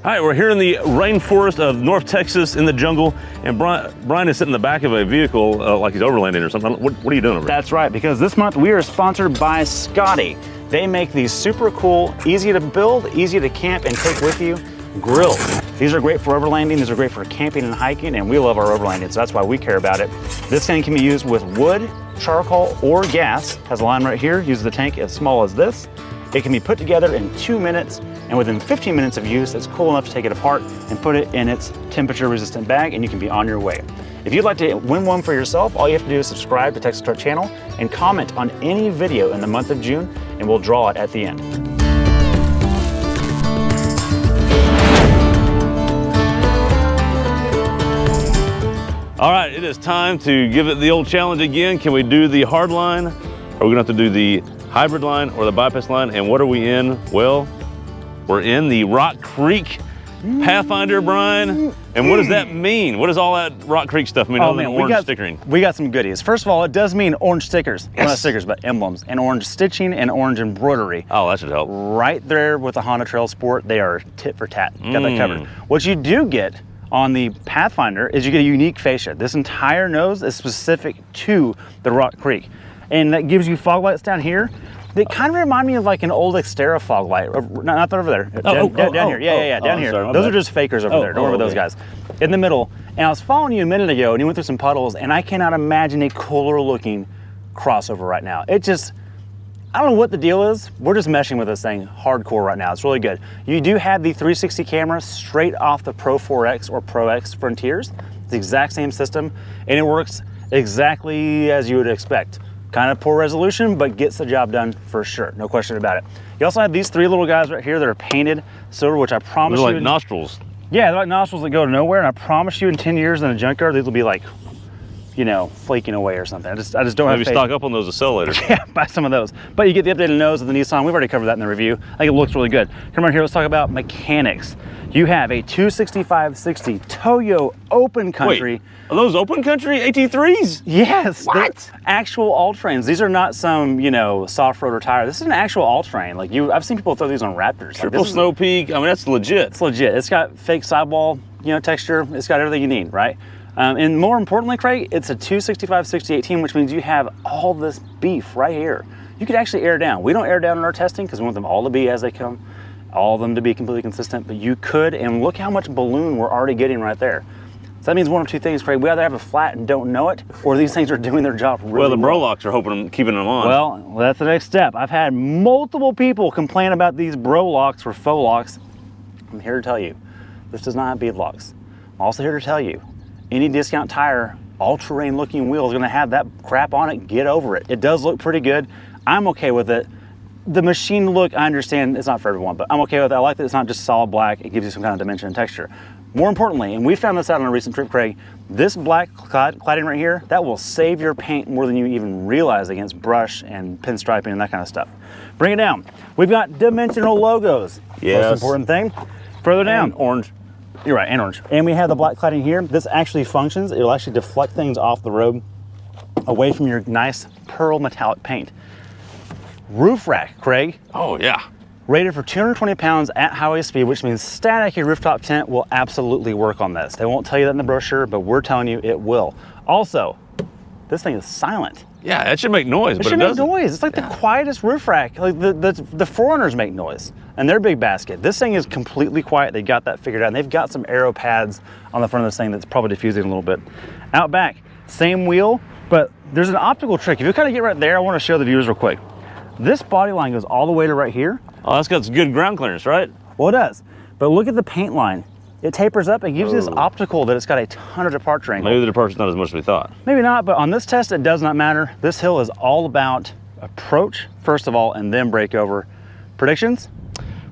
All right, we're here in the rainforest of North Texas in the jungle, and Brian is sitting in the back of a vehicle like he's overlanding or something. What are you doing over there? That's right, because this month we are sponsored by Scotty. They make these super cool, easy to build, easy to camp and take with you grills. These are great for overlanding, these are great for camping and hiking, and we love our overlanding, so that's why we care about it. This thing can be used with wood, charcoal, or gas. Has a line right here, uses the tank as small as this. It can be put together in 2 minutes, and within 15 minutes of use, it's cool enough to take it apart and put it in its temperature-resistant bag, and you can be on your way. If you'd like to win one for yourself, all you have to do is subscribe to Texas Truck Channel and comment on any video in the month of June, and we'll draw it at the end. All right, it is time to give it the old challenge again. Can we do the hard line? Are we gonna have to do the hybrid line or the bypass line? And what are we in? Well, we're in the Rock Creek Pathfinder, Brian. And what does that mean? What does all that Rock Creek stuff mean? Oh man, orange stickering. We got some goodies. First of all, it does mean orange stickers. Yes. Well, not stickers, but emblems, and orange stitching and orange embroidery. Oh, that should help. Right there with the Honda Trail Sport, they are tit for tat. Got that covered. What you do get on the Pathfinder is you get a unique fascia. This entire nose is specific to the Rock Creek. And that gives you fog lights down here. They kind of remind me of like an old Xterra fog light. Not over there. Down here. Yeah, down here. Sorry, those are just fakers over there. Don't worry about those guys. In the middle. And I was following you a minute ago and you went through some puddles, and I cannot imagine a cooler looking crossover right now. It just, I don't know what the deal is. We're just meshing with this thing hardcore right now. It's really good. You do have the 360 camera straight off the Pro 4X or Pro X Frontiers. It's the exact same system, and it works exactly as you would expect. Kind of poor resolution, but gets the job done for sure. No question about it. You also have these three little guys right here that are painted silver, which I promise you. They're like nostrils. Yeah, they're like nostrils that go to nowhere, and I promise you in 10 years in a junkyard, these will be like, you know, flaking away or something. I just don't have faith. Maybe stock up on those to sell later. Yeah, buy some of those. But you get the updated nose of the Nissan. We've already covered that in the review. I think it looks really good. Come around here, let's talk about mechanics. You have a 265/60 Toyo open country. Wait, are those open country AT3s? Yes. What? Actual all-terrains. These are not some, you know, soft road or tire. This is an actual all-terrain. Like I've seen people throw these on Raptors. Triple snow peak. I mean, that's legit. It's legit. It's got fake sidewall, you know, texture. It's got everything you need, right? And more importantly, Craig, it's a 265/60/18, which means you have all this beef right here. You could actually air down. We don't air down in our testing because we want them all to be as they come, all of them to be completely consistent, but you could, and look how much balloon we're already getting right there. So that means one of two things, Craig. We either have a flat and don't know it, or these things are doing their job really well. Well, the Brolocks are keeping them on. Well, that's the next step. I've had multiple people complain about these Brolocks or faux locks. I'm here to tell you, this does not have bead locks. I'm also here to tell you, any discount tire, all-terrain looking wheel is gonna have that crap on it. Get over it. It does look pretty good. I'm okay with it. The machine look, I understand it's not for everyone, but I'm okay with it. I like that it's not just solid black. It gives you some kind of dimension and texture. More importantly, and we found this out on a recent trip, Craig, this black cladding right here, that will save your paint more than you even realize against brush and pinstriping and that kind of stuff. Bring it down. We've got dimensional logos. Yes. Most important thing. Further down. And orange. You're right, and orange. And we have the black cladding here. This actually functions. It'll actually deflect things off the road away from your nice pearl metallic paint. Roof rack, Craig. Oh, yeah. Rated for 220 pounds at highway speed, which means static rooftop tent will absolutely work on this. They won't tell you that in the brochure, but we're telling you it will. Also, this thing is silent. Yeah, it should make noise, but it doesn't. It should make noise. It's like the quietest roof rack. Like the Foreigners make noise, and their big basket. This thing is completely quiet. They got that figured out, and they've got some aero pads on the front of this thing that's probably diffusing a little bit. Out back, same wheel, but there's an optical trick. If you kind of get right there, I want to show the viewers real quick. This body line goes all the way to right here. Oh, that's got some good ground clearance, right? Well, it does. But look at the paint line. It tapers up. It gives you this optical that it's got a ton of departure angle. Maybe the departure's not as much as we thought. Maybe not, but on this test, it does not matter. This hill is all about approach, first of all, and then break over. Predictions?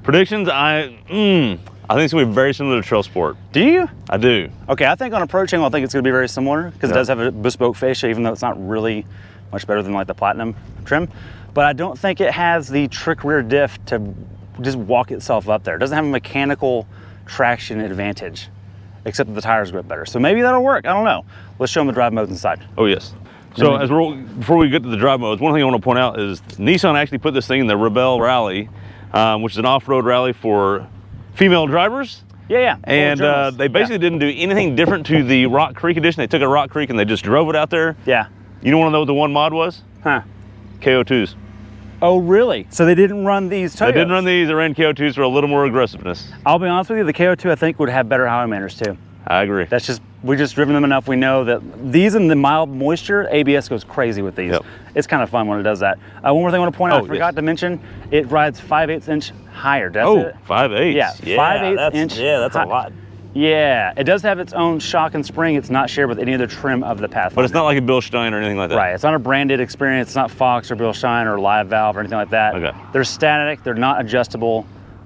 Predictions, I think it's gonna be very similar to Trail Sport. Do you? I do. Okay, I think on approach angle, I think it's gonna be very similar because it does have a bespoke fascia, even though it's not really much better than like the Platinum trim. But I don't think it has the trick rear diff to just walk itself up there. It doesn't have a mechanical traction advantage, except that the tires grip better. So maybe that'll work, I don't know. Let's show them the drive modes inside. Oh yes. So before we get to the drive modes, one thing I want to point out is Nissan actually put this thing in the Rebel Rally, which is an off-road rally for female drivers. Yeah. And they basically didn't do anything different to the Rock Creek edition. They took it to Rock Creek and they just drove it out there. Yeah. You don't want to know what the one mod was? Huh. KO2s. Oh, really? So they didn't run these Toyotas? They didn't run these. They ran KO2s for a little more aggressiveness. I'll be honest with you, the KO2 I think would have better highway manners too. I agree. That's just, we just driven them enough. We know that these in the mild moisture, ABS goes crazy with these. Yep. It's kind of fun when it does that. One more thing I want to point out, I forgot to mention, it rides 5/8 inch higher. Does it? 5/8. Yeah, 5/8 inch. Yeah, that's a lot. Yeah, it does have its own shock and spring. It's not shared with any other trim of the Pathfinder. But it's not like a Bill Stein or anything like that. Right, it's not a branded experience. It's not Fox or Bill Shine or Live Valve or anything like that. Okay. They're static, they're not adjustable,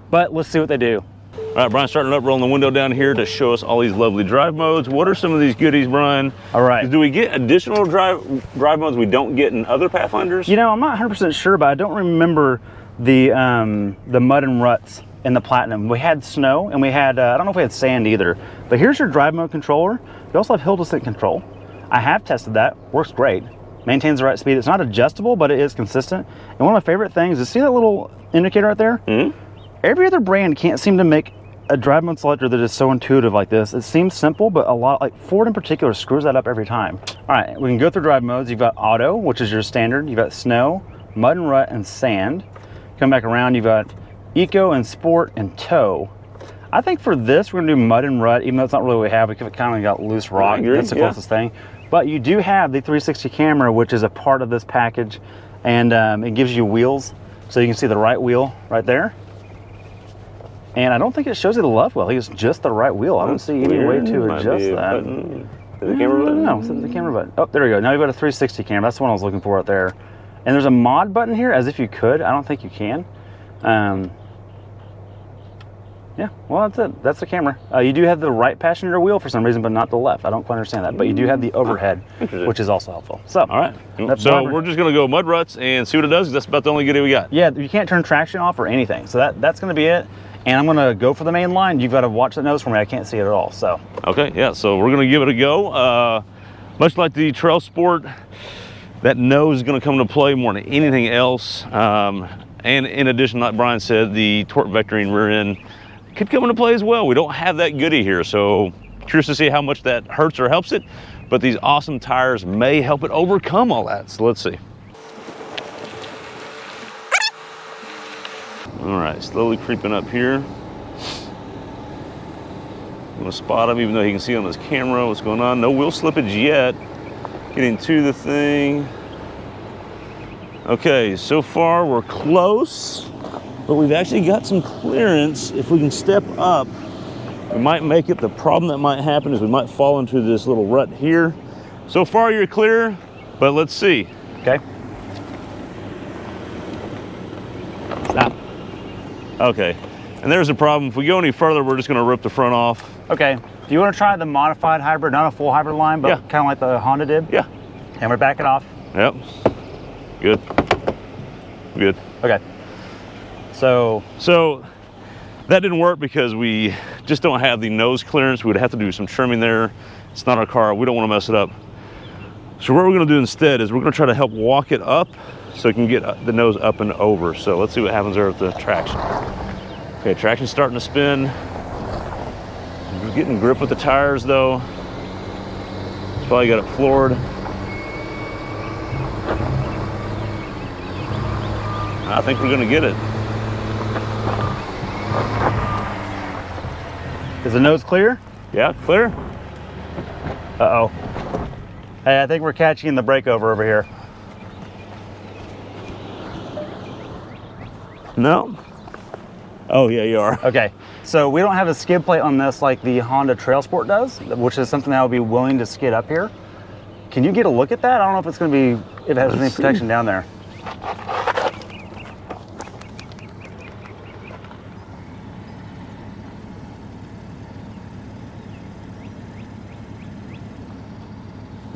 but let's see what they do. All right, Brian, starting up, rolling the window down here to show us all these lovely drive modes. What are some of these goodies, Brian? All right. Do we get additional drive modes we don't get in other Pathfinders? You know, I'm not 100% sure, but I don't remember the mud and ruts in the Platinum. We had snow and we had, I don't know if we had sand either, but here's your drive mode controller. You also have hill descent control. I have tested that, works great. Maintains the right speed. It's not adjustable, but it is consistent. And one of my favorite things is, see that little indicator right there? Mm-hmm. Every other brand can't seem to make a drive mode selector that is so intuitive like this. It seems simple, but a lot, like Ford in particular, screws that up every time. All right, we can go through drive modes. You've got auto, which is your standard. You've got snow, mud and rut, and sand. Come back around, you've got eco and sport and tow. I think for this, we're gonna do mud and rut, even though it's not really what we have. We kind of got loose rock. That's the closest thing. But you do have the 360 camera, which is a part of this package, and it gives you wheels. So you can see the right wheel right there. And I don't think it shows you the left wheel. It's just the right wheel. I don't see any way to adjust that. The camera button? No, it's the camera button. Oh, there we go. Now you've got a 360 camera. That's the one I was looking for right there. And there's a mod button here, as if you could. I don't think you can. Yeah, well, that's it. That's the camera. You do have the right passenger wheel for some reason, but not the left. I don't quite understand that. But you do have the overhead, which is also helpful. So, all right. So we're just going to go mud ruts and see what it does. That's about the only goodie we got. Yeah, you can't turn traction off or anything. So that's going to be it. And I'm going to go for the main line. You've got to watch the nose for me. I can't see it at all. So. Okay, yeah. So we're going to give it a go. Much like the Trail Sport, that nose is going to come into play more than anything else. And in addition, like Brian said, the torque vectoring rear end could come into play as well. We don't have that goodie here, so curious to see how much that hurts or helps it, but these awesome tires may help it overcome all that. So let's see. All right, slowly creeping up here. I'm gonna spot him even though he can see on his camera what's going on. No wheel slippage yet. Getting to the thing. Okay, so far we're close, but we've actually got some clearance. If we can step up, we might make it. The problem that might happen is we might fall into this little rut here. So far you're clear, but let's see. Okay. Stop. Okay, and there's a problem. If we go any further, we're just gonna rip the front off. Okay, do you wanna try the modified hybrid, not a full hybrid line, but kind of like the Honda did? Yeah. And we're backing off. Yep, good, good. Okay. So that didn't work because we just don't have the nose clearance. We would have to do some trimming there. It's not our car. We don't want to mess it up. So what we're going to do instead is we're going to try to help walk it up so it can get the nose up and over. So let's see what happens there with the traction. Okay, traction's starting to spin. We're getting grip with the tires though. It's probably got it floored. I think we're going to get it. Is the nose clear? Yeah, clear. Uh-oh. Hey, I think we're catching the breakover over here. No. Oh, yeah, you are. Okay, so we don't have a skid plate on this like the Honda Trail Sport does, which is something that I would be willing to skid up here. Can you get a look at that? I don't know if it's going to be, if it has any protection down there.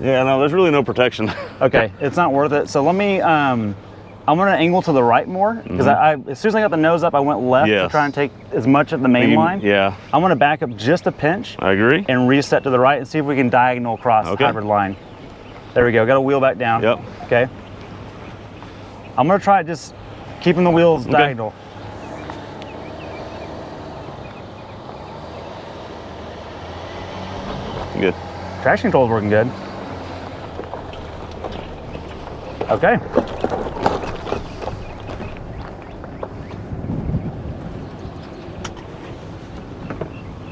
Yeah, no, there's really no protection. Okay, it's not worth it. So let me, I'm gonna angle to the right more, because as soon as I got the nose up, I went left to try and take as much of the main line. Yeah. I'm gonna back up just a pinch. I agree. And reset to the right and see if we can diagonal across the hybrid line. There we go, got to wheel back down. Yep. Okay. I'm gonna try just keeping the wheels diagonal. Good. Traction control is working good. Okay.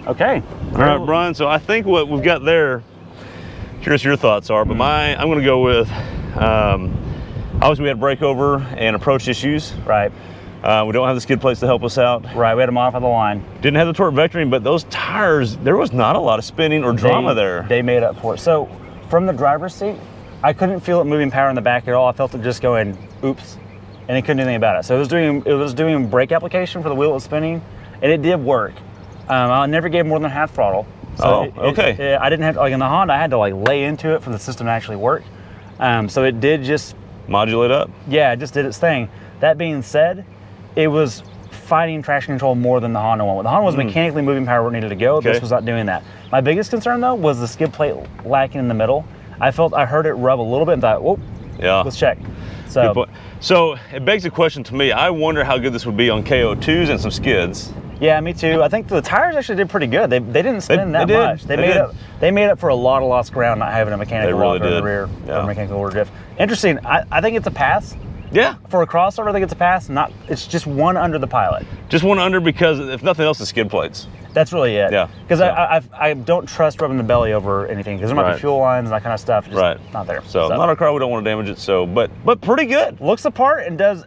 Okay. All right, Brian, so I think what we've got there, curious your thoughts are, but I'm going to go with, obviously we had breakover and approach issues. Right. We don't have the skid plates to help us out. Right, we had to modify the line. Didn't have the torque vectoring, but those tires, there was not a lot of spinning or drama there. They made up for it. So from the driver's seat, I couldn't feel it moving power in the back at all. I felt it just going, oops, and it couldn't do anything about it. So it was doing brake application for the wheel it was spinning, and it did work. I never gave more than half throttle. So okay. I didn't have to, like in the Honda, I had to like lay into it for the system to actually work. So it did just modulate up. Yeah, it just did its thing. That being said, it was fighting traction control more than the Honda one. The Honda was mechanically moving power where it needed to go. Okay. This was not doing that. My biggest concern though was the skid plate lacking in the middle. I heard it rub a little bit and thought, whoop, yeah, let's check. So it begs a question to me. I wonder how good this would be on KO2s and some skids. Yeah, me too. I think the tires actually did pretty good. They didn't spin that much. They made up for a lot of lost ground not having a mechanical locker in the rear or mechanical rear drift. Interesting. I think it's a pass. Yeah. For a crossover, I think it's a pass. It's just one under the Pilot. Just one under because if nothing else, the skid plates. That's really it. Yeah. Because I don't trust rubbing the belly over anything because there might be fuel lines and that kind of stuff. Just not there. So not a car, we don't want to damage it. So, but pretty good. Looks the part and does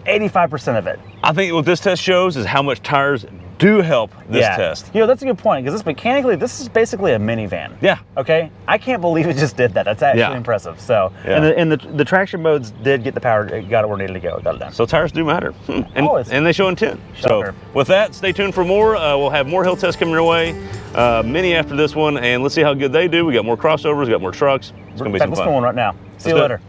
85% of it. I think what this test shows is how much tires do help this test. You know, that's a good point because this is basically a minivan. Yeah. Okay. I can't believe it just did that. That's actually impressive. So, and the traction modes did get the power. It got it where it needed to go. It got it done. So tires do matter, and they show intent. Shocker. So with that, stay tuned for more. We'll have more hill tests coming your way. Many after this one, and let's see how good they do. We got more crossovers. We got more trucks. It's gonna be some fun. Let's go on right now. See you later.